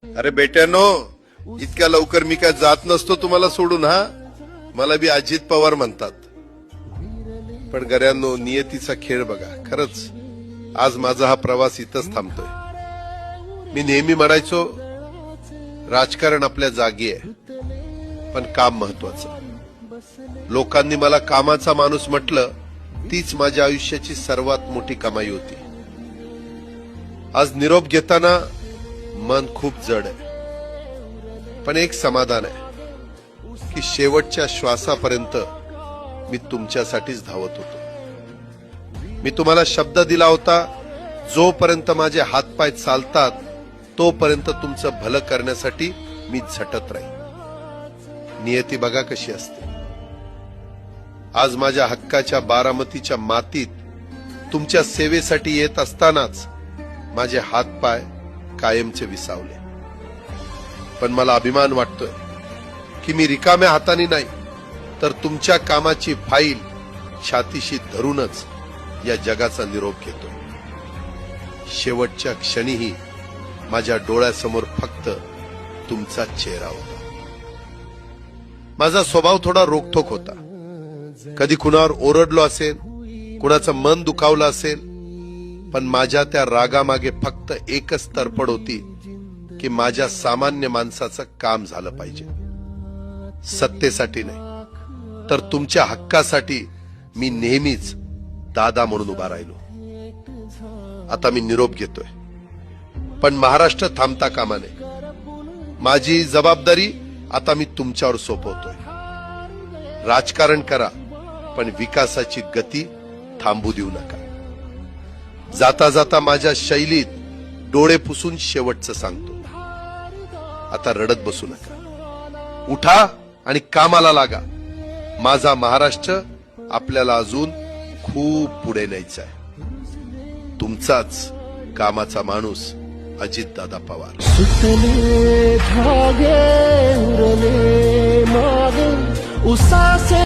अरे बेट्यानो, इतक्या लवकर मी काय जात नसतो तुम्हाला सोडून. हा, मला बी अजित पवार म्हणतात. पण गऱ्यांनो, नियतीचा खेळ बघा. खरंच आज माझा हा प्रवास इथंच थांबतोय. मी नेहमी म्हणायचो राजकारण आपल्या जागी आहे, पण काम महत्वाचं. लोकांनी मला कामाचा माणूस म्हटलं, तीच माझ्या आयुष्याची सर्वात मोठी कमाई होती. आज निरोप घेताना मन खूप जड आहे, पण एक समाधान आहे की शेवटच्या श्वासापर्यंत मी तुमच्यासाठीच धावत होतो. मी तुम्हाला शब्द दिला होता, जोपर्यंत माझे हातपाय चालतात तोपर्यंत तुमचं भलं करण्यासाठी मी झटत राहील. नियती बघा कशी असते. आज माझ्या हक्काच्या बारामतीच्या मातीत तुमच्या सेवेसाठी येत असतानाच माझे हातपाय कायमचे विसावले. पण मला अभिमान वाटतोय की मी रिकाम्या हाताने नाही, तर तुमच्या कामाची फाईल छातीशी धरूनच या जगाचा निरोप घेतो. शेवटच्या क्षणीही माझ्या डोळ्यासमोर फक्त तुमचा चेहरा होता. माझा स्वभाव थोडा रोखठोक होता. कधी कुणावर ओरडलो असेल, कुणाचं मन दुखावलं असेल, पण माझ्या त्या रागामागे फक्त एकच तरफड होती की माझ्या सामान्य माणसाचं काम झालं पाहिजे. सत्तेसाठी नाही, तर तुमच्या हक्कासाठी मी नेहमीच दादा म्हणून उभा राहिलो. आता मी निरोप घेतोय, पण महाराष्ट्र थांबता कामा नये. माझी जबाबदारी आता मी तुमच्यावर सोपवतोय. राजकारण करा, पण विकासाची गती थांबू देऊ नका. जाता जाता माझ्या शैलीत डोळे पुसून शेवटचं सांगतो, आता रडत बसू नका. उठा आणि कामाला लागा. माझा महाराष्ट्र आपल्याला अजून खूप पुढे न्यायचा आहे. तुमचाच कामाचा माणूस अजितदादा पवार. सुतले धागे उरले माग उसासे